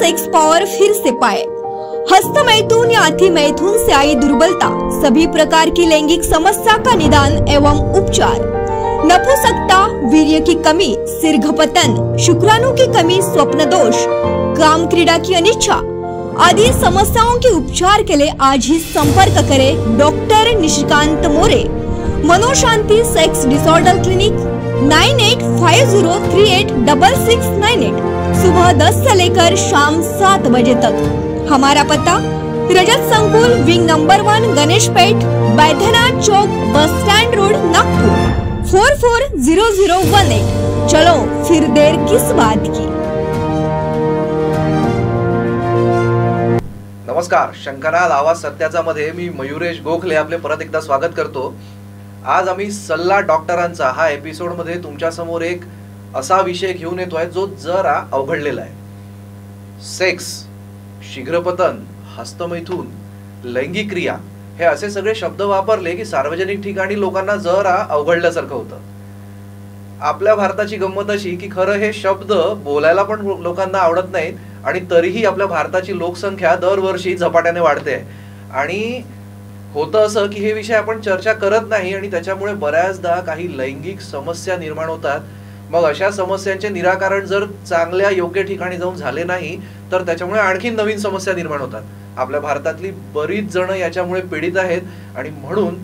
Sex power फिर से पाए। हस्त मैथुन या अति मैथुन से आई दुर्बलता, सभी प्रकार की लैंगिक समस्या का निदान एवं उपचार। नपुंसकता, वीर्य की कमी, शीर्घपतन, शुक्राणु की कमी, स्वप्न दोष, काम क्रीड़ा की अनिच्छा आदि समस्याओं के उपचार के लिए आज ही संपर्क करें doctor Nishikant More, Manoshanti sex disorder clinic 9850386698, सुबह 10 से लेकर शाम 7 बजे तक। हमारा पता रजत संकुल, विंग नंबर 1, गणेश पेठ, बैद्यनाथ चौक, बस स्टैंड रोड, नागपुर 440018। चलो फिर देर किस बात की। नमस्कार, शंकराल आवाज सत्याचा मध्ये मी मयुरेश गोखले आपले परत एकदा स्वागत करतो। आज आम्ही सल्ला डॉक्टरांचा हा एपिसोड मध्ये तुमच्या समोर एक असा विषय घेऊन येतोय जो जरा अवघडलेला आहे। सेक्स, शीघ्रपतन, हस्तमैथुन, लैंगिक क्रिया हे असे सगळे शब्द वापरले की सार्वजनिक ठिकाणी लोकांना जरा अवघडल्यासारखं होतं। आपल्या भारताची गंमत अशी की खरं हे शब्द बोलायला पण लोकांना आवडत नाहीत आणि तरीही आपल्या भारताची लोकसंख्या दरवर्षी झपाट्याने वाढते आणि होतं असं की हे विषय आपण चर्चा करत नाही आणि त्याच्यामुळे बऱ्याचदा काही लैंगिक समस्या निर्माण होतात। मग अशा समस्यांचे निराकरण जर चांगल्या योग्य ठिकाणी जाऊन झाले नाही तर त्याच्यामुळे आणखी नवीन समस्या निर्माण होतात। आपल्या भारतातली बरीच जण याच्यामुळे पीडित आहेत आणि म्हणून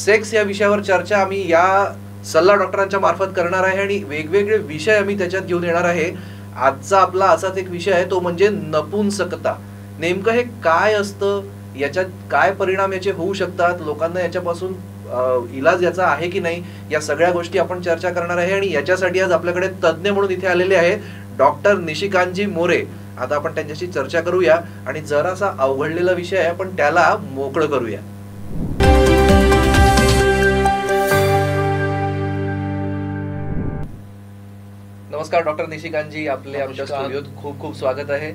सेक्स या विषयावर चर्चा आम्ही या सल्ला डॉक्टरांच्या मार्फत करणार आहे आणि वेगवेगळे विषय आम्ही त्याच्यात घेऊन येणार आहे। आजचा आपला असाच एक विषय आहे, तो म्हणजे नपुंसकता। नेमकं हे काय असतं, याच्यात काय परिणाम याचे होऊ शकतात, लोकांना याच्यापासून इलाज याचा आहे की नाही, या सगळ्या गोष्टी आपण चर्चा करणार आहे आणि याच्यासाठी आज आपल्याकडे तज्ञ म्हणून इथे आलेले आहेत डॉक्टर निशिकांतजी मोरे। आता आपण त्यांच्याशी चर्चा करूया आणि जरासा अवघडलेला विषय आहे आपण त्याला मोकळं करूया। नमस्कार डॉक्टर निशिकांतजी, आपले आमच्या स्टुडिओत खूप खूप स्वागत आहे।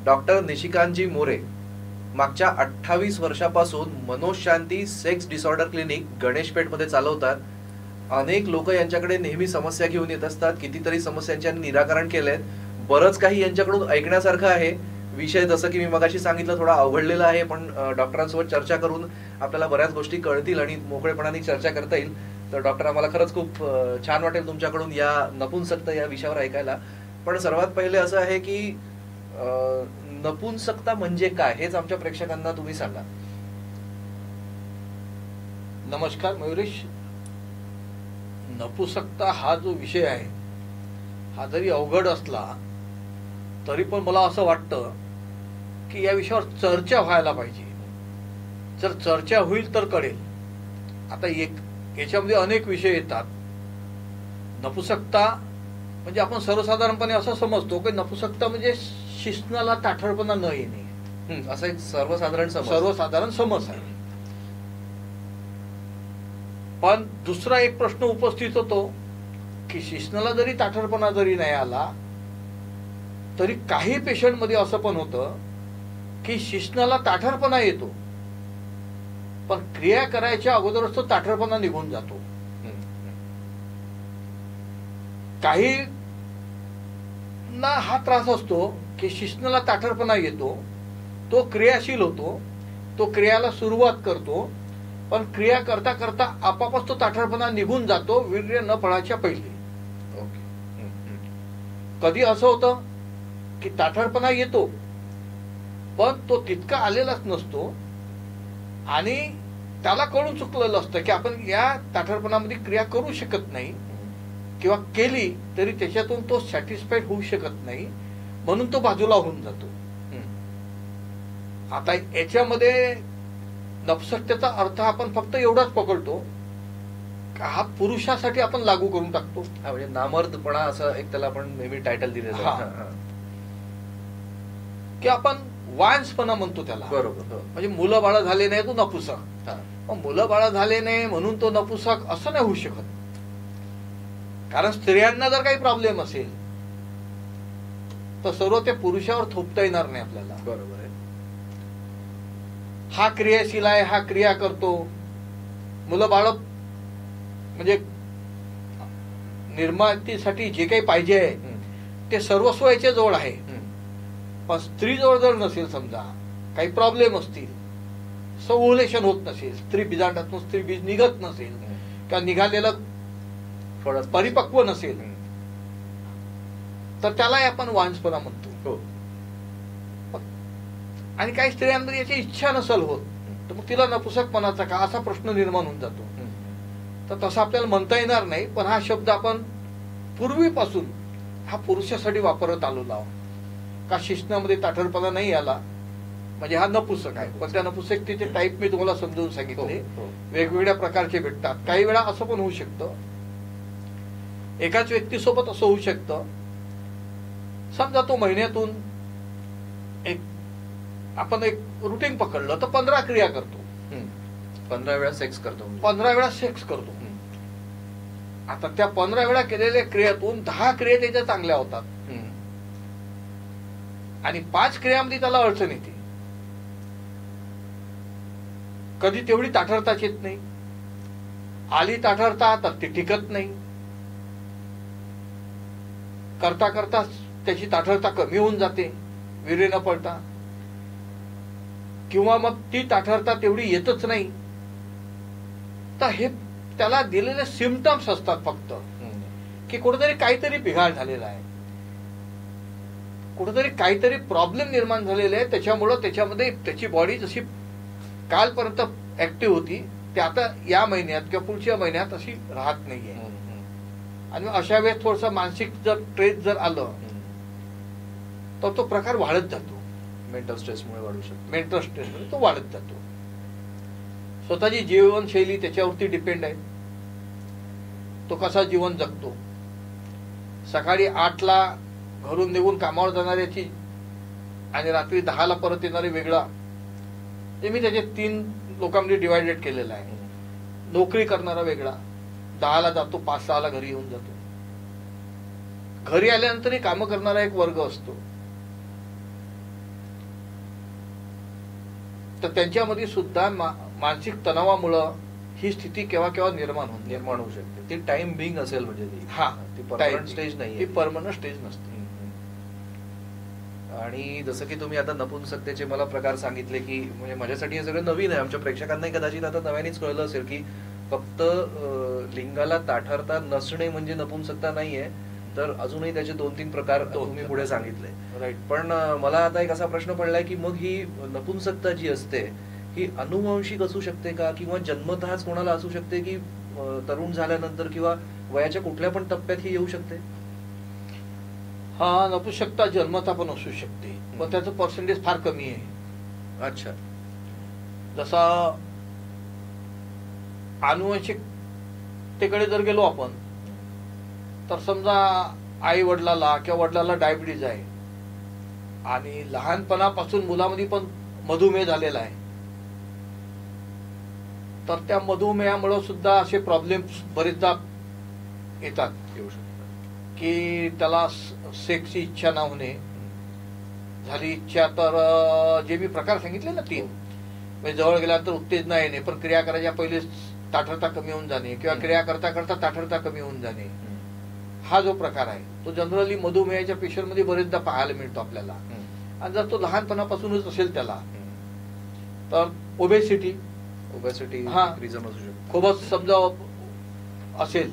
डॉक्टर निशिकांतजी मोरे मागच्या 28 वर्षापासून मनोशांती सेक्स डिसऑर्डर क्लिनिक गणेश पेठ मध्ये चालवतात। अनेक लोक यांच्याकडे नेहमी समस्या घेऊन येत असतात, कितीतरी समस्यांचे निराकरण केलेत, बरंच काही यांच्याकडून ऐकण्यासारखं आहे। विषय जसं की मी मगाशी सांगितलं थोडा अवघडलेला आहे, पण डॉक्टरांसोबत चर्चा करून आपल्याला बऱ्याच गोष्टी कळतील आणि मोकळेपणाने चर्चा करता येईल। तर डॉक्टर, आम्हाला खरंच खूप छान वाटेल तुमच्याकडून या नपुंसकता या विषयावर ऐकायला। पण सर्वात पहिले असं आहे की नपुंसकता म्हणजे काय हेच आमच्या प्रेक्षकांना तुम्ही सांगा। नमस्कार मयुरेश, नपुंसकता हा जो विषय आहे हा जरी अवघड असला तरी पण मला असं वाटतं की या विषयावर चर्चा व्हायला पाहिजे। जर चर्चा होईल तर कळेल। आता याच्यामध्ये अनेक विषय येतात। नपुंसकता म्हणजे आपण सर्वसाधारणपणे असं समजतो की नपुंसकता म्हणजे शिश्नाला ताठरपणा न येणे, असा एक सर्वसाधारण समज आहे। पण दुसरा एक प्रश्न उपस्थित होतो की शिश्नाला जरी ताठरपणा जरी नाही आला तरी काही पेशंट मध्ये असं पण होतं की शिश्नाला ताठरपणा येतो पण क्रिया करायच्या अगोदरच तो ताठरपणा निघून जातो। काही ना हा त्रास असतो की शिश्नाला ताठरपणा येतो, तो क्रियाशील होतो, तो क्रियाला सुरुवात करतो, पण क्रिया करता करता आपापच तो ताठरपणा निघून जातो वीर्य न पडायच्या पहिले। कधी असं होतं की ताठरपणा येतो पण तो तितका आलेलाच नसतो आणि त्याला कळून चुकलेलं असतं की आपण या ताठरपणामध्ये क्रिया करू शकत नाही किंवा केली तरी त्याच्यातून तो सॅटिस्फाईड होऊ शकत नाही, म्हणून तो बाजूला होऊन जातो। आता याच्यामध्ये नपुंसकतेचा अर्थ आपण फक्त एवढाच पकडतो हा पुरुषासाठी आपण लागू करून टाकतो। म्हणजे नामर्दपणा असं एक त्याला आपण नेहमी टायटल दिलेलं आहे की आपण वांसपणा म्हणतो त्याला, बरोबर। म्हणजे मुलं बाळ झाले नाही तो नपुंसक, मुलं बाळ झाले नाही म्हणून तो नपुंसक असं नाही होऊ शकत। कारण स्त्रियांना जर काही प्रॉब्लेम असेल तर सर्व ते पुरुषावर थोपता येणार नाही आपल्याला, बरोबर आहे। हा क्रियाशील आहे, हा क्रिया करतो, मुलं बाळ म्हणजे निर्मातीसाठी जे काही पाहिजे आहे ते सर्वस्व याच्या जवळ आहे, पण स्त्रीजवळ जर नसेल, समजा काही प्रॉब्लेम असतील, ओव्ह्युलेशन होत नसेल, स्त्री बीजांडातून स्त्री बीज निघत नसेल किंवा निघालेलं फळ परिपक्व नसेल, तर त्याला आपण वांझपणा म्हणतो. हो. आणि काही स्त्रियांमध्ये याची इच्छा नसेल होत, तर मग तिला नपुसकपणाचा का असा प्रश्न निर्माण होऊन जातो. तर तसं आपल्याला म्हणता येणार नाही, पण हा शब्द आपण पूर्वीपासून हा पुरुषासाठी वापरत आलेला आहोत. का शिश्नामध्ये ताठरपणा नाही आला म्हणजे हा नपुसक आहे. पण त्या नपुसकतेचे टाईप मी तुम्हाला समजून सांगितले. वेगवेगळ्या प्रकारचे भेटतात. काही वेळा असं पण होऊ शकतं, एकाच व्यक्तीसोबत असं होऊ शकतं, समजा तो महिन्यातून आपण एक रुटीन पकडलं तर 15 क्रिया करतो, 15 वेळा सेक्स करतो, 15 वेळा सेक्स करतो. आता त्या 15 वेळा केलेल्या क्रियातून 10 क्रिया त्याच्या चांगल्या होतात आणि 5 क्रियामध्ये त्याला अडचण येते. कधी तेवढी ताठरताच येत नाही, आली ताठरता तर ती टिकत नाही, करता करता त्याची ताठरता कमी होऊन जाते वीर्य न पडता, किंवा मग ती ताठरता तेवढी येतच नाही. तर हे त्याला दिलेले सिम्पटम्स असतात फक्त, की कुठेतरी काहीतरी बिघाड झालेला आहे, कुठेतरी काहीतरी प्रॉब्लेम निर्माण झालेला आहे. त्याच्यामुळं त्याच्यामध्ये त्याची बॉडी जशी कालपर्यंत ऍक्टिव्ह होती ते आता या महिन्यात किंवा पुढच्या महिन्यात अशी राहत नाहीये. आणि अशा वेळेस थोडस मानसिक जर स्ट्रेस जर आलं तर तो प्रकार वाढत जातो. मेंटल स्ट्रेसमुळे वाढू शकतो. मेंटल स्ट्रेसमुळे तो वाढत जातो. स्वतःची जीवनशैली त्याच्यावरती डिपेंड आहे, तो कसा जीवन जगतो. सकाळी 8ला घरून निघून कामावर जाणाऱ्याची आणि रात्री 10ला परत येणारे वेगळा, ते मी त्याचे 3 लोकांमध्ये डिवायडेड केलेलं आहे. नोकरी करणारा वेगळा, 10ला जातो, 5-6ला घरी येऊन जातो. घरी आल्यानंतरही कामं करणारा एक वर्ग असतो. तर त्यांच्यामध्ये सुद्धा मानसिक तणावामुळं ही स्थिती केव्हा केव्हा निर्माण होऊ शकते. ती टाइम बिंग असेल म्हणजे ती परमनंट स्टेज नाही, ती परमनंट स्टेज नसते. आणि जसं की तुम्ही आता नपुंसकतेचे मला प्रकार सांगितले, की म्हणजे माझ्यासाठी हे सगळं नवीन आहे, आमच्या प्रेक्षकांनाही कदाचित आता नव्यानेच कळलं असेल की फक्त लिंगाला ताठरता नसणे म्हणजे नपुंसकता नाहीये, तर अजूनही त्याचे 2-3 प्रकार तुम्ही पुढे सांगितले. राईट. पण मला आता एक असा प्रश्न पडलाय की मग ही नपुंसकता जी असते ही अनुवंशिक असू शकते का, किंवा जन्मतःच कोणाला असू शकते, की तरुण झाल्यानंतर किंवा वयाच्या कुठल्या पण टप्प्यात ही येऊ शकते? हा, नपुंसकता जन्मता पण असू शकते, पण त्याचं पर्सेंटेज फार कमी आहे. अच्छा. जसा अनुवंशिकतेकडे जर गेलो आपण, तर समजा आई वडिलाला किंवा वडिलाला डायबिटीज आहे आणि लहानपणापासून मुलामध्ये पण मधुमेह झालेला आहे, तर त्या मधुमेहामुळे सुद्धा असे प्रॉब्लेम्स बरेचदा येतात. येऊ शकतात की त्याला सेक्सची इच्छा न होणे, झाली इच्छा तर जे मी प्रकार सांगितले ना 3, म्हणजे जवळ गेल्यानंतर उत्तेजना येणे, पण क्रिया करायच्या पहिले ताठरता कमी होऊन जाणे किंवा क्रिया करता करता ताठरता कमी होऊन जाणे, हा जो प्रकार आहे तो जनरली मधुमेहाच्या पेशंटमध्ये बरेचदा पाहायला मिळतो आपल्याला. आणि जर तो लहानपणापासूनच असेल त्याला, तर ओबेसिटी रिझन असू शकतो. खूपच समजा असेल,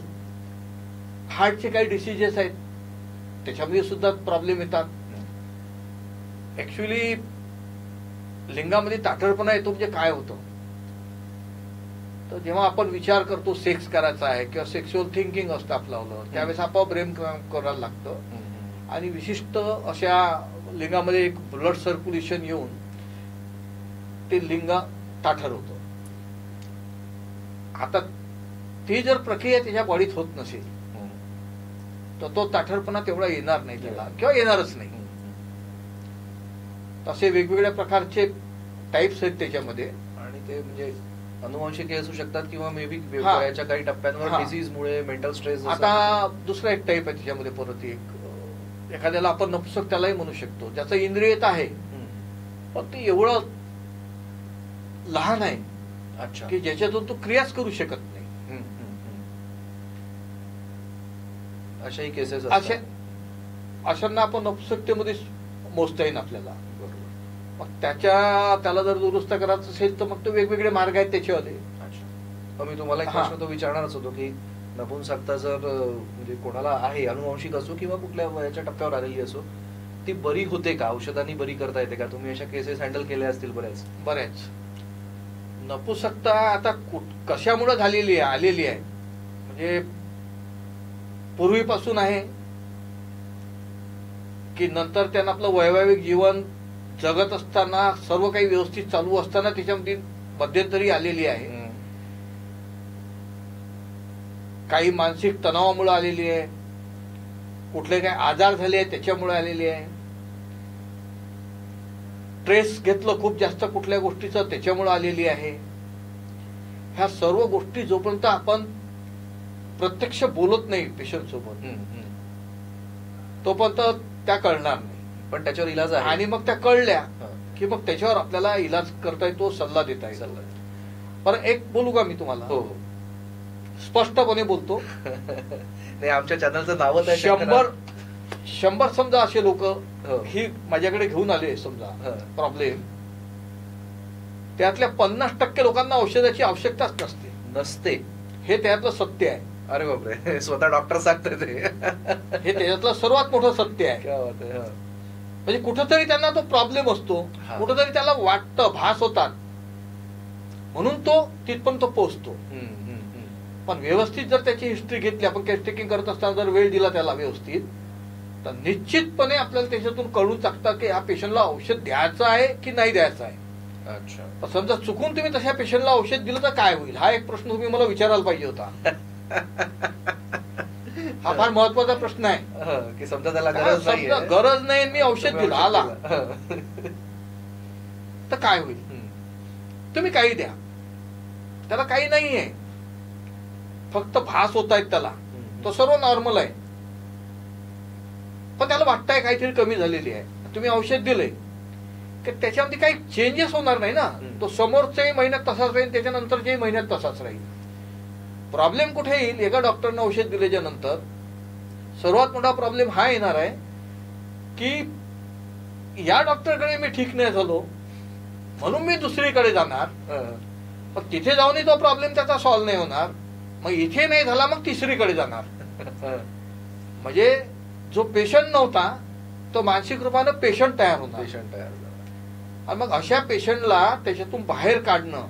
हार्टचे काही डिसीजेस आहेत त्याच्यामध्ये सुद्धा प्रॉब्लेम येतात. ऍक्च्युली लिंगामध्ये ताठरपणा येतो म्हणजे काय होतं, तर जेव्हा आपण विचार करतो सेक्स करायचा आहे किंवा सेक्शुअल थिंकिंग असतं आपलं, त्यावेळेस आपोआप ब्रेन करायला लागतं आणि विशिष्ट अशा लिंगामध्ये एक ब्लड सर्क्युलेशन येऊन ते लिंग ताठर होतं. आता ती जर प्रक्रिया त्याच्या बॉडीत होत नसेल तर तो ताठरपणा तेवढा येणार नाही त्याला, किंवा येणारच नाही. तसे वेगवेगळ्या प्रकारचे टाइप्स आहेत त्याच्यामध्ये, आणि ते म्हणजे अनुवंशिक असू शकतात किंवा मे बी वयाच्या काही टप्प्यांवर डिसीजमुळे, मेंटल स्ट्रेस. आता दुसरा एक टाइप आहे त्याच्यामध्ये, परत एक एखाद्याला आपण नपुंसक त्यालाही म्हणू शकतो, ज्याचं इंद्रियत आहे पण ते एवढं लहान आहे अच्छा की ज्याच्यातून तो क्रियाच करू शकत नाही. अशाही केसेस अशांना आपण नपुंसकतेमध्ये मोजता येईल आपल्याला. मग त्याला जर दुरुस्त करायचं असेल तर मग तो वेगवेगळे मार्ग आहेत त्याच्यावाले. अच्छा, मी तुम्हाला एक प्रश्न तो विचारणारच होतो की नपुंसकता जर म्हणजे कोणाला आहे, अनुवंशिक असो किंवा कुठल्या वयाच्या टप्प्यावर आलेली असो, ती बरी होते का? औषधांनी बरी करता येते का? तुम्ही अशा केसेस हँडल केल्या असतील बऱ्याच. नपुंसकता आता कशामुळे आलेली आहे म्हणजे पूर्वीपासून आहे की नंतर त्यांना आपलं वैवाहिक जीवन जगत असताना सर्व काही व्यवस्थित चालू असताना त्याच्यामध्ये मध्यंतरी आलेली आहे. काही मानसिक तणावामुळे आलेली आहे, कुठले काही आजार झाले आहेत त्याच्यामुळे आलेली आहे, स्ट्रेस घेतलं खूप जास्त कुठल्या गोष्टीचं त्याच्यामुळे आलेली आहे. ह्या सर्व गोष्टी जोपर्यंत आपण प्रत्यक्ष बोलत नाही पेशंट सोबत तोपर्यंत त्या कळणार नाही. पण त्याच्यावर इलाज आहे. आणि मग त्या कळल्या की मग त्याच्यावर आपल्याला इलाज करता येतो, सल्ला देता येतो. पण एक बोलू का मी तुम्हाला? हो, स्पष्टपणे बोलतो. नाही, आमच्या चॅनलचं नावच आहे 100 समजा असे लोक ही माझ्याकडे घेऊन आले समजा प्रॉब्लेम, त्यातल्या 50% लोकांना औषधाची आवश्यकताच नसते. हे त्यातलं सत्य आहे. अरे बापरे, स्वतः डॉक्टर सांगतात ते. हे त्याच्यातलं सर्वात मोठं सत्य आहे. म्हणजे कुठंतरी त्यांना तो प्रॉब्लेम असतो, कुठंतरी त्याला वाटतं, भास होतात, म्हणून तो तिथपर्यंत पोहोचतो. पण व्यवस्थित जर त्याची हिस्ट्री घेतली, आपण केस टेकिंग करत असताना जर वेळ दिला त्याला व्यवस्थित, तर निश्चितपणे आपल्याला त्याच्यातून कळून टाकतं की ह्या पेशंटला औषध द्यायचं आहे की नाही द्यायचं आहे. अच्छा, समजा चुकून तुम्ही तशा पेशंटला औषध दिलं तर काय होईल, हा एक प्रश्न तुम्ही मला विचारायला पाहिजे होता. हा फार महत्वाचा प्रश्न आहे की समजा त्याला गरज नाही, मी औषध दिलं आला तर काय होईल? तुम्ही काही द्या, त्याला काही नाहीये, फक्त भास होत आहेत त्याला, तो सर्व नॉर्मल आहे, पण त्याला वाटतंय काहीतरी कमी झालेली आहे. तुम्ही औषध दिलंय की त्याच्यामध्ये काही चेंजेस होणार नाही ना. तो समोरच्याही महिन्यात तसाच राहील, त्याच्यानंतरच्याही महिन्यात तसाच राहील. प्रॉब्लेम कुठे येईल? एका डॉक्टरनं औषध दिल्याच्या नंतर सर्वात मोठा प्रॉब्लेम हा येणार आहे की या डॉक्टरकडे मी ठीक नाही झालो म्हणून मी दुसरीकडे जाणार, पण तिथे जाऊनही तो प्रॉब्लेम त्याचा सॉल्व्ह नाही होणार, मग इथे नाही झाला मग तिसरीकडे जाणार. म्हणजे जो पेशंट नव्हता तो मानसिक रूपानं पेशंट तयार होणार. आणि मग अशा पेशंटला त्याच्यातून बाहेर काढणं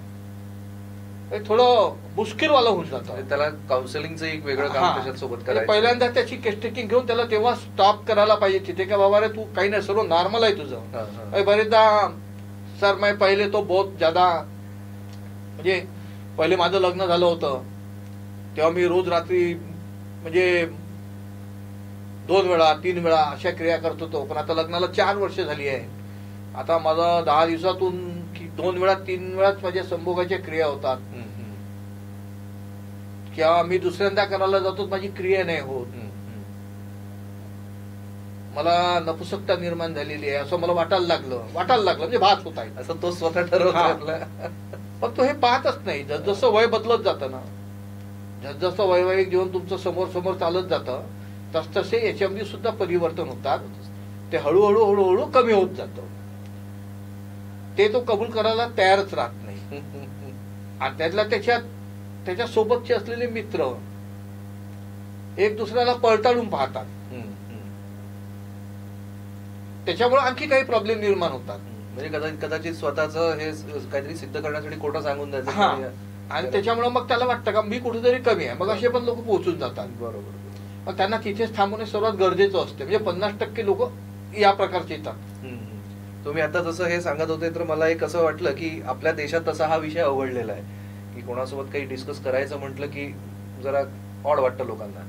थोडं मुश्किलवालं होऊन जातं. त्याला काउन्सिलिंगचं एक वेगळं काम त्याच्यासोबत करायचं. पहिल्यांदा त्याची केस टेकिंग घेऊन त्याला तेव्हा स्टॉप करायला पाहिजे तिथे, का बाबा रे तू काही नाही, सर्व नॉर्मल आहे तुझं. बरेचदा सर मैं पहिले तो बहुत ज्यादा, म्हणजे पहिले माझं लग्न झालं होतं तेव्हा मी रोज रात्री म्हणजे 2 वेळा 3 वेळा अशा क्रिया करत होतो, पण आता लग्नाला 4 वर्ष झाली आहे. आता माझा 10 दिवसातून 2 वेळा 3 वेळाच माझ्या संभोगाच्या क्रिया होतात, किंवा मी दुसऱ्यांदा करायला जातो माझी क्रिया नाही होत. मला नपुंसकता निर्माण झालेली आहे असं मला वाटायला लागलं म्हणजे भास होत आहे असं तो स्वतः ठरवला. पण तो हे पाहतच नाही. जसं वय बदलत जातं ना, जसं वैवाहिक जीवन तुमचं समोर समोर चालत जातं तसतसे याच्यामध्ये सुद्धा परिवर्तन होतात. ते हळूहळू कमी होत जातं. ते तो कबूल करायला तयारच राहत नाही. आणि त्यातल्या त्याच्या सोबतचे असलेले मित्र एक दुसऱ्याला पळताळून पाहतात, त्याच्यामुळे आणखी काही प्रॉब्लेम निर्माण होतात. म्हणजे कदाचित स्वतःच हे काहीतरी सिद्ध करण्यासाठी खोटं सांगून द्यायचं, आणि त्याच्यामुळे मग त्याला वाटतं का मी कुठेतरी कमी आहे, मग असे पण लोक पोहोचून जातात. बरोबर. मग त्यांना तिथेच थांबवणे सर्वात गरजेचं असते. म्हणजे 50% लोक या प्रकारचे येतात. तुम्ही आता जसं हे सांगत होते तर मला एक असं वाटलं की आपल्या देशात तसा हा विषय अवघडलेला आहे की कोणासोबत काही डिस्कस करायचं म्हटलं की जरा ऑड वाटतं लोकांना.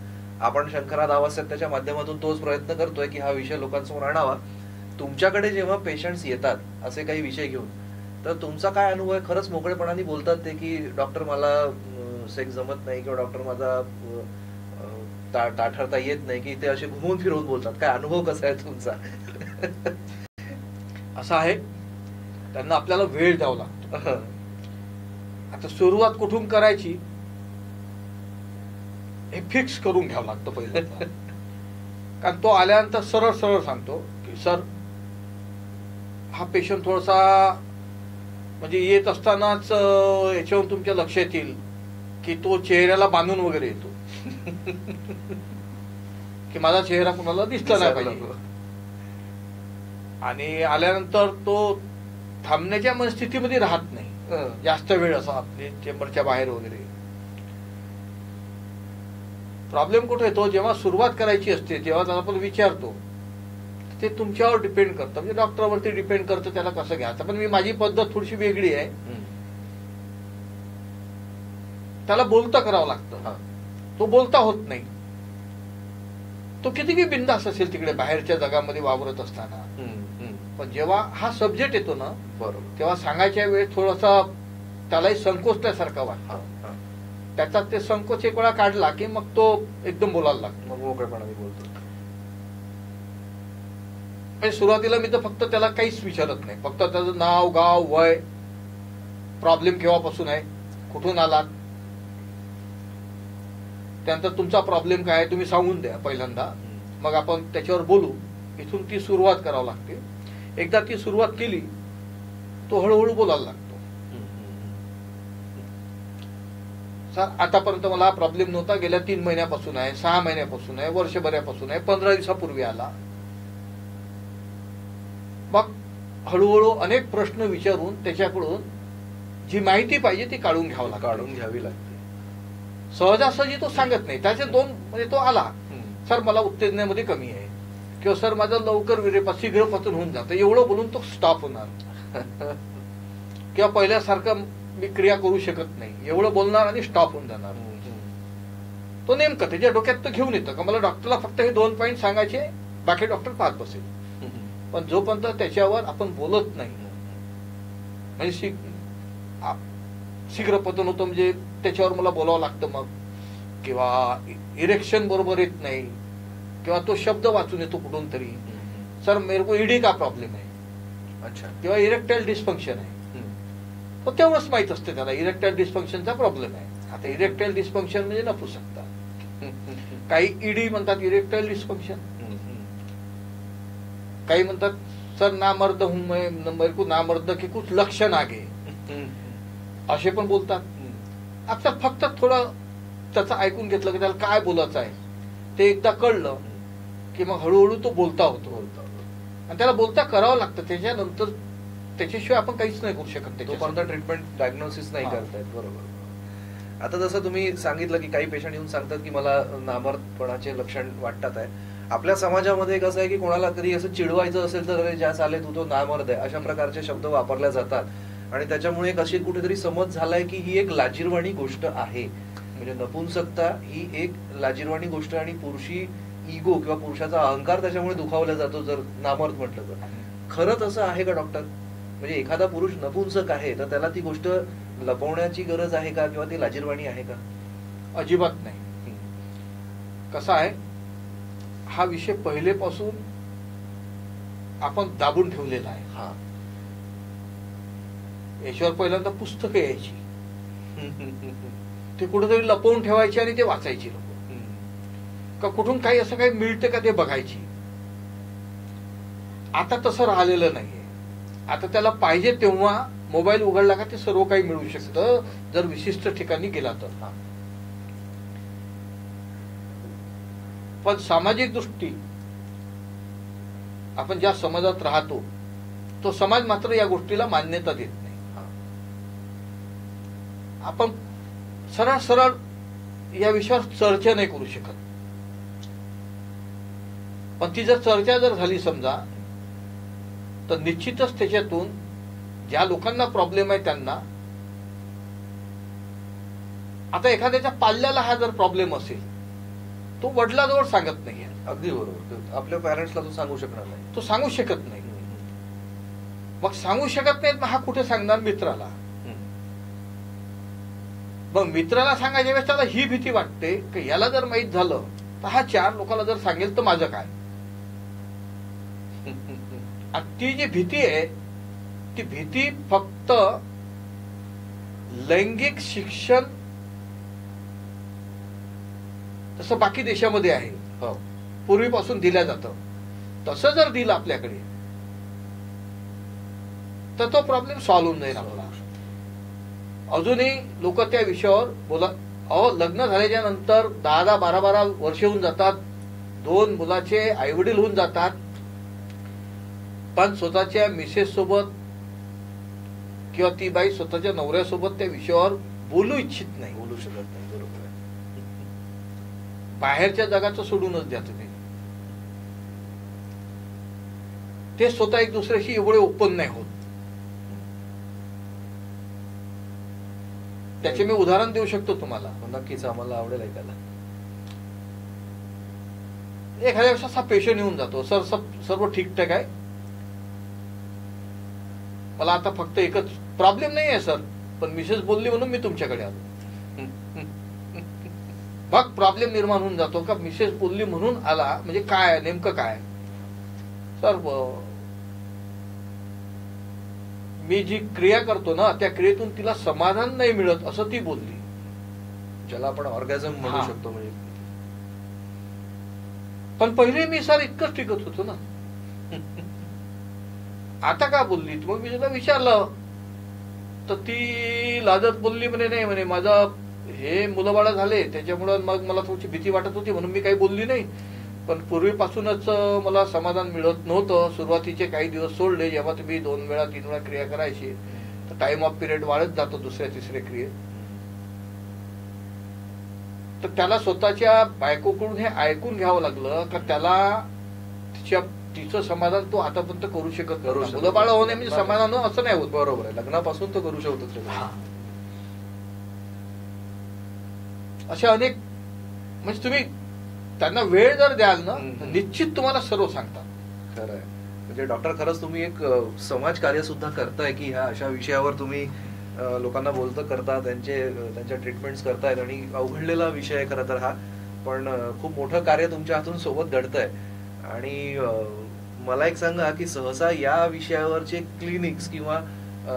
आपण शंकरात आवाज त्याच्या माध्यमातून तोच प्रयत्न करतोय की हा विषय लोकांसमोर आणावा. तुमच्याकडे जेव्हा पेशंट्स येतात असे काही विषय घेऊन, तर तुमचा काय अनुभव आहे? खरंच मोकळेपणाने बोलतात ते की डॉक्टर मला सेक्स जमत नाही, किंवा डॉक्टर माझा ताठरता येत नाही, की ते असे घुमून फिरवून बोलतात? काय अनुभव कसा आहे तुमचा? असं आहे, त्यांना आपल्याला वेळ द्यावा लागतो. आता सुरुवात कुठून करायची हे फिक्स करून घ्यावं लागतं पहिलं. कारण तो आल्यानंतर सरळ सरळ सांगतो की सर हा पेशंट थोडासा म्हणजे येत असतानाच याच्यावरून तुमच्या लक्षात येईल की तो चेहऱ्याला बांधून वगैरे येतो की माझा चेहरा कुणाला दिसला नाही पाहिजे. आणि आल्यानंतर तो थांबण्याच्या मनस्थितीमध्ये राहत नाही जास्त वेळ असा आपली चेंबरच्या बाहेर वगैरे. प्रॉब्लेम कुठे येतो जेव्हा सुरुवात करायची असते जेव्हा त्याला आपण विचारतो ते तुमच्यावर डिपेंड करतं, म्हणजे डॉक्टरवरती डिपेंड करतं त्याला कसं घ्यायचं. पण माझी पद्धत थोडीशी वेगळी आहे. त्याला बोलता करावं लागतं, तो बोलता होत नाही. तो कितीही बिंदास असेल तिकडे बाहेरच्या जगामध्ये वावरत असताना, पण जेव्हा हा सब्जेक्ट येतो ना बरोबर तेव्हा सांगायच्या वेळेस थोडासा त्यालाही संकोचल्यासारखा वाटतं. त्याचा ते संकोच एक वेळा काढला की मग तो एकदम बोलायला लागतो, मग मोकळेपणाने बोलतो. म्हणजे सुरुवातीला मी तर फक्त त्याला काहीच विचारत नाही, फक्त त्याचं नाव गाव वय प्रॉब्लेम केव्हापासून आहे कुठून आलात त्यानंतर तुमचा प्रॉब्लेम काय आहे तुम्ही सांगून द्या पहिल्यांदा, मग आपण त्याच्यावर बोलू. इथून ती सुरुवात करावी लागते. एकदा ती सुरुवात केली तो हळूहळू बोलायला लागतो. सर आतापर्यंत मला हा प्रॉब्लेम नव्हता, गेल्या 3 महिन्यापासून आहे, 6 महिन्यापासून आहे, वर्षभरापासून आहे, 15 दिवसापूर्वी आला. मग हळूहळू अनेक प्रश्न विचारून त्याच्याकडून जी माहिती पाहिजे ती काढून घ्यावी लागते. सहजासहजी तो सांगत नाही. त्याचे 2 म्हणजे तो आला, सर मला उत्तेजनेमध्ये कमी आहे, किंवा सर माझं लवकर शीघ्र पतन होऊन जातं, एवढं बोलून तो स्टॉप होणार. किंवा पहिल्यासारखं मी क्रिया करू शकत नाही एवढं बोलणार आणि स्टॉप होऊन जाणार. तो नेमकं त्याच्या डोक्यात तो घेऊन येतं का मला डॉक्टरला फक्त हे 2 पॉईंट सांगायचे, बाकी डॉक्टर पाहत बसेल. पण जोपर्यंत त्याच्यावर आपण बोलत नाही म्हणजे शीघ्र पतन होतं म्हणजे त्याच्यावर मला बोलावं लागतं मग, किंवा इरेक्शन बरोबर येत नाही, किंवा तो शब्द वाचून येतो कुठून तरी, सर मेरे को ईडी का प्रॉब्लेम आहे, अच्छा, किंवा इरेक्टाईल डिस्फंक्शन आहे. तो तेवढंच माहित असते त्याला इरेक्टाईल डिस्फंक्शनचा प्रॉब्लेम आहे. आता इरेक्टाईल डिस्फंक्शन म्हणजे नपुसकता, काही ईडी म्हणतात इरेक्टाईल डिस्फंक्शन, काही म्हणतात सर नामर्द हूं मेरे को नामर्द के कुछ लक्षण आगे असे पण बोलतात. आता फक्त थोडं त्याचं ऐकून घेतलं की त्याला काय बोलायचं आहे ते एकदा कळलं की मग हळूहळू तो बोलता होतो. आणि त्याला बोलता करावं लागतं. त्याच्यानंतर त्याच्याशिवाय आपण काहीच नाही करू शकत. तोपर्यंत ट्रीटमेंट डायग्नोसिस नाही करतायत. बरोबर. आता जसं तुम्ही सांगितलं की काही पेशंट येऊन सांगतात की मला नामर्दपणाचे लक्षण वाटतात आहे. आपल्या समाजामध्ये कसं आहे की कोणाला कधी असं चिडवायचं असेल तर ज्या चाले तू तो नामर्द आहे अशा प्रकारचे शब्द वापरले जातात. आणि त्याच्यामुळे एक अशी कुठेतरी समज झालाय की ही एक लाजिरवाणी गोष्ट आहे. म्हणजे नपुंसकता ही एक लाजिरवाणी गोष्ट आणि पुरुषी इगो किंवा पुरुषाचा अहंकार त्याच्यामुळे दुखावला जातो जर नामर्द म्हटलं तर. खरंच असं आहे का डॉक्टर? म्हणजे एखादा पुरुष नपुंसक आहे तर त्याला ती गोष्ट लपवण्याची गरज आहे का किंवा ती लाजिरवाणी आहे का? अजिबात नाही. कसा आहे हा विषय पहिलेपासून आपण दाबून ठेवलेला आहे. याच्यावर पहिल्यांदा पुस्तकं यायची ते कुठेतरी लपवून ठेवायची आणि ते वाचायची लोक, का कुठून काही असं काही मिळतं का ते बघायची. आता तसं राहिलेलं नाहीये. आता त्याला पाहिजे तेव्हा मोबाईल उघडला का ते सर्व काही मिळू शकतं जर विशिष्ट ठिकाणी गेला तर. पण सामाजिक दृष्टी आपण ज्या समाजात राहतो तो समाज मात्र या गोष्टीला मान्यता देत नाही. आपण सरळ सरळ या विषयावर चर्चा नाही करू शकत. पण ती जर चर्चा जर झाली समजा तर निश्चितच त्याच्यातून ज्या लोकांना प्रॉब्लेम आहे त्यांना, आता एखाद्याच्या पाल्याला हा जर प्रॉब्लेम असेल तो वडिलांजवळ सांगत नाही. अगदी बरोबर. आपल्या पॅरेंट्सला तो सांगू शकणार नाही. तो सांगू शकत नाही. मग सांगू शकत नाहीत मग हा कुठे सांगणार? मित्राला. मग मित्राला सांगायच्या वेळेस त्याला ही भीती वाटते की याला जर माहित झालं तर हा 4 लोकांना जर सांगेल तर माझं काय. ती जी भीती आहे ती भीती फक्त लैंगिक शिक्षण तसं बाकी देशामध्ये आहे, पूर्वीपासून दिल्या जातं. तसं जर दिलं आपल्याकडे तर तो प्रॉब्लेम सॉल्व्ह होऊन जाईल आपला. अजूनही लोक त्या विषयावर बोला. अहो, लग्न झाल्याच्या नंतर 10-10, 12-12 वर्ष होऊन जातात, 2 मुलाचे आईवडील होऊन जातात, पण स्वतःच्या मिसेस सोबत किंवा ती बाई स्वतःच्या नवऱ्यासोबत त्या विषयावर बोलू इच्छित नाही, बोलू शकत नाही. बरोबर आहे. बाहेरच्या जगाचं सोडूनच द्या तुम्ही. ते स्वतः एक दुसऱ्याशी एवढे ओपन नाही होत. त्याचे मी उदाहरण देऊ शकतो तुम्हाला. नक्कीच आम्हाला आवडेल ऐकायला. एखाद्या वेळेस असा पेशंट येऊन जातो, सर सर्व ठीकठाक आहे, मला आता फक्त एकच प्रॉब्लेम नाही आहे सर, पण मिसेस बोलली म्हणून मी तुमच्याकडे आलो. मग प्रॉब्लेम निर्माण होऊन जातो का मिसेस बोलली म्हणून आला म्हणजे काय नेमकं काय. सर मी जी क्रिया करतो ना त्या क्रियेतून तिला समाधान नाही मिळत असं ती बोलली, ज्याला आपण ऑर्गॅझम म्हणू शकतो. म्हणजे पण पहिले मी सर इतकंच टिकत होतो ना, आता का बोलली. मग मी तिला विचारलं तर ती लाजत बोलली, म्हणे नाही, म्हणे माझा हे मुलंबाळा झाले त्याच्यामुळे मग मला थोडीशी भीती वाटत होती म्हणून मी काही बोलली नाही, पण पूर्वीपासूनच मला समाधान मिळत नव्हतं. सुरुवातीचे काही दिवस सोडले, जेव्हा तुम्ही 2 वेळा 3 वेळा क्रिया करायची तर टाइम ऑफ पिरियड वाढत जातो दुसऱ्या तिसऱ्या क्रियेत. तर त्याला स्वतःच्या बायकोकडून हे ऐकून घ्यावं लागलं का त्याला तिचं समाधान तो आतापर्यंत करू शकत नाही. मुलं बाळ होणे म्हणजे समाधान असं नाही होत. बरोबर आहे. लग्नापासून तो करू शकतो. असे अनेक म्हणजे तुम्ही त्यांना वेळ जर द्याल ना निश्चित तुम्हाला सर्व सांगतात. खरं आहे. म्हणजे डॉक्टर खरंच तुम्ही एक समाज कार्य सुद्धा करताय की ह्या अशा विषयावर तुम्ही लोकांना बोलतं करता, त्यांच्या ट्रीटमेंट्स करतायत आणि अवघडलेला विषय आहे खरं तर हा, पण खूप मोठं कार्य तुमच्या हातून सोबत घडतंय. आणि मला एक सांगा की सहसा या विषयावरचे क्लिनिक्स किंवा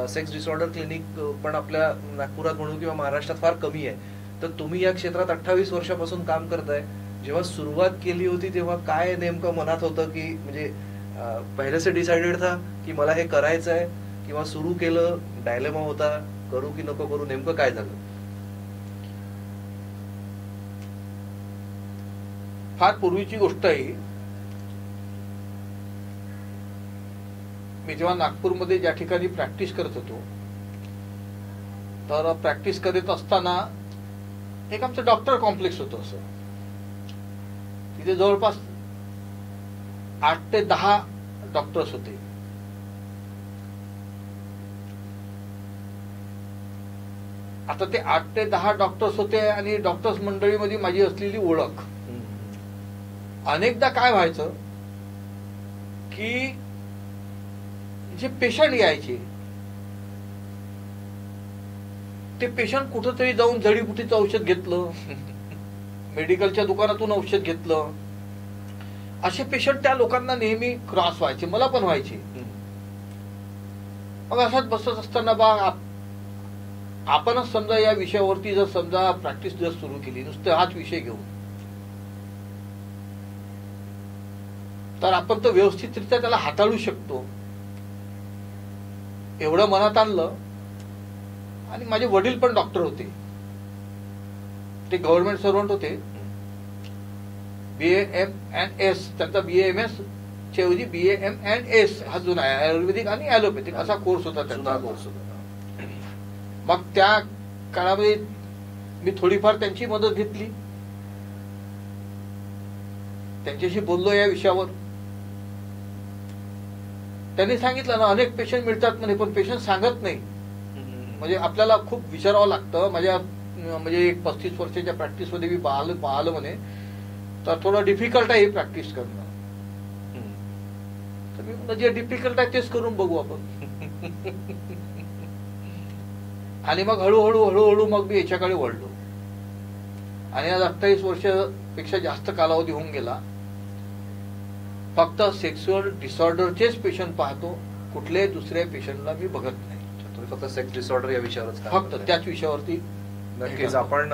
सेक्स डिसऑर्डर क्लिनिक पण आपल्या नागपुरात म्हणू किंवा महाराष्ट्रात फार कमी आहे. तर तुम्ही या क्षेत्रात 28 वर्षापासून काम करताय. जेव्हा सुरुवात केली होती तेव्हा काय नेमकं मनात होतं की म्हणजे पहिले से डिसाइडेड था की मला हे करायचं आहे, किंवा सुरू केलं डायलेमा होता करू की नको करू, नेमकं काय झालं? फार पूर्वीची गोष्ट आहे. मी जेव्हा नागपूरमध्ये ज्या ठिकाणी प्रॅक्टिस करत होतो तर प्रॅक्टिस करत असताना एक आमचं डॉक्टर कॉम्प्लेक्स होतं. असं तिथे जवळपास 8 ते 10 डॉक्टर्स होते. आता ते 8 ते 10 डॉक्टर्स होते आणि डॉक्टर्स मंडळीमध्ये माझी असलेली ओळख. अनेकदा काय व्हायचं की जे पेशंट यायचे ते पेशंट कुठंतरी जाऊन जडीबुटीचं औषध घेतलं, मेडिकलच्या दुकानातून औषध घेतलं, असे पेशंट त्या लोकांना नेहमी क्रॉस व्हायचे, मला पण व्हायचे. मग असंच बसत असताना बा आपणच समजा या विषयावरती जर समजा प्रॅक्टिस जर सुरू केली नुसतं हाच विषय घेऊन, तर आपण तो व्यवस्थितरित्या त्याला हाताळू शकतो एवढं मनात आणलं. आणि माझे वडील पण डॉक्टर होते, ते गव्हर्नमेंट सर्वंट होते. BAMS, त्यांचा BAMS च्या ऐवजी BAMS हा जुना आहे, आयुर्वेदिक आणि ॲलोपॅथिक असा कोर्स होता त्यांचा. मग त्या काळामध्ये मी थोडीफार त्यांची मदत घेतली, त्यांच्याशी बोललो या विषयावर. त्यांनी सांगितलं ना अनेक पेशंट मिळतात म्हणे, पण पेशंट सांगत नाही. म्हणजे आपल्याला खूप विचारावं लागतं. माझ्या म्हणजे एक 35 वर्षाच्या प्रॅक्टिस मध्ये मी पाहिलं म्हणे, तर थोडं डिफिकल्ट आहे प्रॅक्टिस करणं. तर मी म्हणलं जे डिफिकल्ट आहे तेच करून बघू आपण. आणि मग हळूहळू मग मी याच्याकडे वळलो. आणि आज 28 वर्षापेक्षा जास्त कालावधी होऊन गेला. फक्त सेक्सुअल डिसऑर्डरचेच पेशंट पाहतो, कुठल्याही दुसऱ्या पेशंटला मी बघत नाही. तुम्ही फक्त सेक्स डिसऑर्डर या विषयावरच फक्त त्याच विषयावरती. नक्कीच. आपण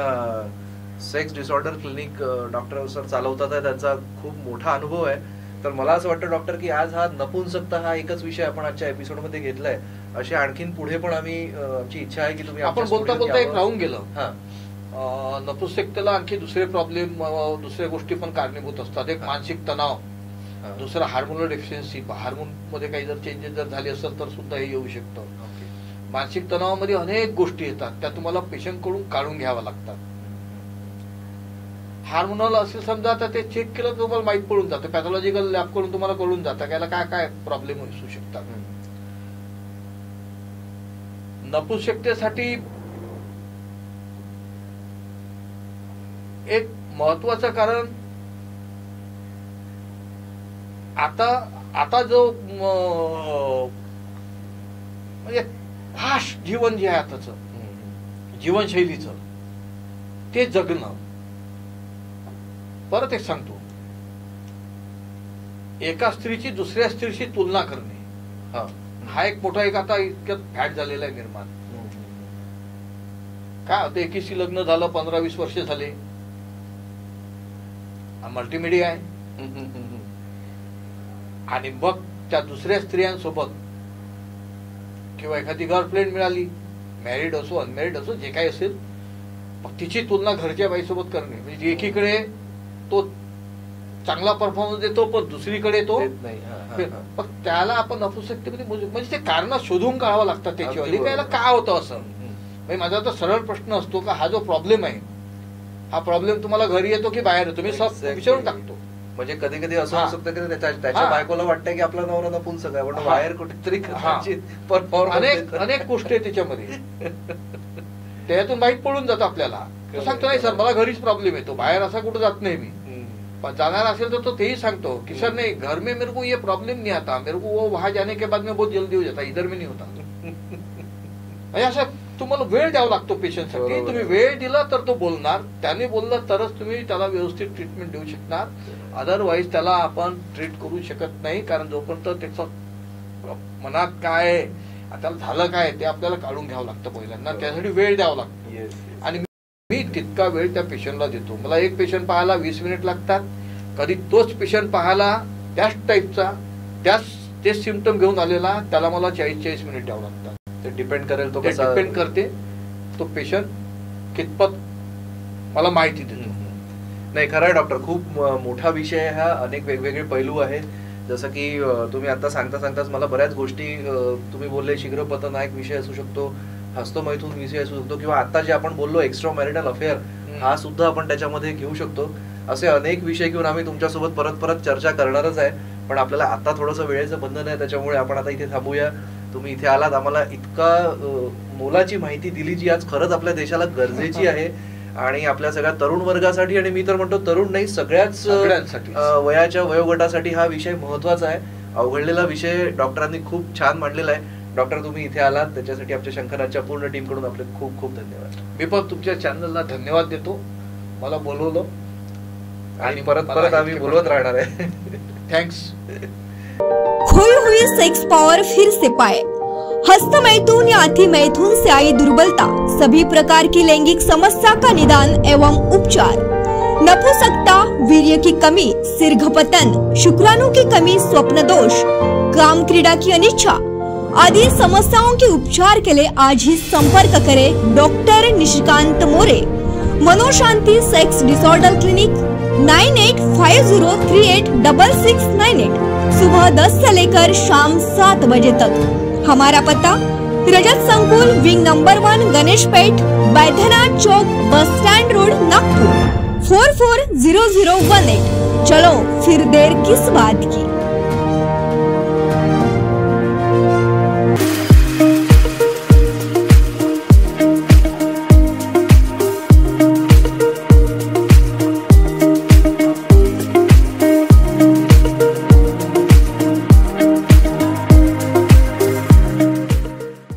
sex disorder clinic doctor sir चालवतात, त्यांचा खूप मोठा अनुभव आहे. तर मला असं वाटतं डॉक्टर की आज हा नपुंसकता हा एकच विषय आपण आजच्या एपिसोडमध्ये घेतलाय. असे आणखीन पुढे पण आमची इच्छा आहे की तुम्ही आपण बोलता बोलता एक राहून गेलं. नपुंसकतेला आणखी दुसरे प्रॉब्लेम, दुसऱ्या गोष्टी पण कारणीभूत असतात. एक मानसिक तणाव, दुसरा हार्मोनल डेफिशियन्सी. हार्मोन मध्ये काही जर चेंजेस जर झाले असेल तर सुद्धा हे येऊ शकतं. मानसिक तणावामध्ये अनेक गोष्टी येतात, त्या तुम्हाला पेशंट कडून काढून घ्याव्या लागतात. हार्मोनल असेल समजा तर ते चेक केलं तर तुम्हाला माहित पडून जातं. पॅथॉलॉजिकल लॅब कडून तुम्हाला कळून जातं की याला काय काय प्रॉब्लेम असू शकतात. नपुंसकतेसाठी एक महत्वाचं कारण आता जो म्हणजे फास्ट जीवन जे आहे आताचं जीवनशैलीचं ते जगणं. परत एक सांगतो, एका स्त्रीची दुसऱ्या स्त्रीशी तुलना करणे हा एक मोठा एक आता इतक्यात फॅट झालेला आहे निर्माण. काय होतं, एकीशी लग्न झालं, 15-20 वर्ष झाले, मल्टीमीडिया आहे, आणि मग त्या दुसऱ्या स्त्रियांसोबत किंवा एखादी गर्लफ्रेंड मिळाली, मॅरिड असो अनमॅरिड असो जे काही असेल, मग तिची तुलना घरच्या बाईसोबत करणे. म्हणजे एकीकडे तो चांगला परफॉर्मन्स देतो पण दुसरीकडे तो मग त्याला आपण नपुंसकतेमध्ये म्हणजे ते कारण शोधून काढावं लागतात त्याच्यावर त्याला काय होतं असं. म्हणजे माझा तर सरळ प्रश्न असतो का हा जो प्रॉब्लेम आहे, हा प्रॉब्लेम तुम्हाला घरी येतो की बाहेर येतो, मी सब विचारून टाकतो. म्हणजे कधी कधी असं होऊ शकतं की त्याच्या बायकोला वाटतंय की आपला नवरा नपुंसक आहे, पण बाहेर कुठेतरी अनेक गोष्टी आहेत त्याच्यामध्ये, त्यातून माहीत पडून जातं आपल्याला. तो सांगतो नाही सर मला घरीच प्रॉब्लेम येतो, बाहेर असा कुठं जात नाही मी. पण जाणार असेल तर तो तेही सांगतो की सर नहीं घर में मेरे को ये प्रॉब्लम नहीं आता, मेरे को वो वहां जाने के बाद में बहुत जल्दी हो जाता, इधर में नहीं होता. असं तुम्हाला वेळ द्यावा लागतो पेशंटसाठी. तुम्ही वेळ दिला तर तो बोलणार, त्याने बोललं तरच तुम्ही त्याला व्यवस्थित ट्रीटमेंट देऊ शकणार. अदरवाईज त्याला आपण ट्रीट करू शकत नाही, कारण जोपर्यंत त्याचं मनात काय त्याला झालं काय ते आपल्याला काढून घ्यावं लागतं पहिल्यांदा, त्यासाठी वेळ द्यावा लागतो. आणि मी तितका वेळ त्या पेशंटला देतो. मला एक पेशंट पाहायला 20 मिनिट लागतात, कधी तोच पेशंट पाहायला त्याच टाईपचा तेच सिम्पटम घेऊन आलेला त्याला मला 40-40 मिनिट द्यावं लागतात. ते डिपेंड करेल, तो डिपेंड करते तो पेशंट कितपत मला माहिती देतो. नाही खरं आहे डॉक्टर, खूप मोठा विषय आहे हा, अनेक वेगवेगळे पैलू आहेत. जसं की तुम्ही आता सांगताच मला बऱ्याच गोष्टी तुम्ही बोलले, शीघ्रपतन हा एक विषय असू शकतो, हस्तमैथून विषय असू शकतो, किंवा आता जे आपण बोललो एक्स्ट्रा मॅरिटल अफेअर हा सुद्धा आपण त्याच्यामध्ये घेऊ शकतो. असे अनेक विषय घेऊन आम्ही तुमच्यासोबत परत चर्चा करणारच आहे. पण आपल्याला आता थोडंसं वेळेचं बंधन आहे, त्याच्यामुळे आपण आता इथे थांबूया. तुम्ही इथे आलात, आम्हाला इतका मोलाची माहिती दिली जी आज खरंच आपल्या देशाला गरजेची आहे आणि आपल्या सगळ्या तरुण वर्गासाठी, आणि मी तर म्हणतो तरुण नाही सगळ्याच वयाच्या वयोगटासाठी हा विषय महत्वाचा आहे. अवघडलेला विषय डॉक्टरांनी खूप छान मांडलेला आहे. डॉक्टर तुम्ही इथे आलात त्याच्यासाठी आमच्या शंकराच्या पूर्ण टीम कडून आपले खूप खूप धन्यवाद. मी पण तुमच्या चॅनलला धन्यवाद देतो, मला बोलवलं आणि परत आम्ही बोलवत राहणार आहे. थँक्स. खोई हुई सेक्स पावर फिर से पाए. हस्तमैथुन या अतिमैथुन से आई दुर्बलता, सभी प्रकार की लैंगिक समस्या का निदान एवं उपचार. नपुंसकता, वीर्य की कमी, सिरघपतन, शुक्राणु की कमी, स्वप्न दोष, काम क्रीड़ा की अनिच्छा आदि समस्याओं के उपचार के लिए आज ही संपर्क करें doctor Nishikant More, Manoshanti sex disorder clinic, 9850386698, सुबह 10 से लेकर शाम 7 बजे तक. हमारा पता रजत संकुल, विंग नंबर 1, गणेश पेठ, बैद्यनाथ चौक, बस स्टैंड रोड, नागपुर, 440018. चलो फिर देर किस बात की.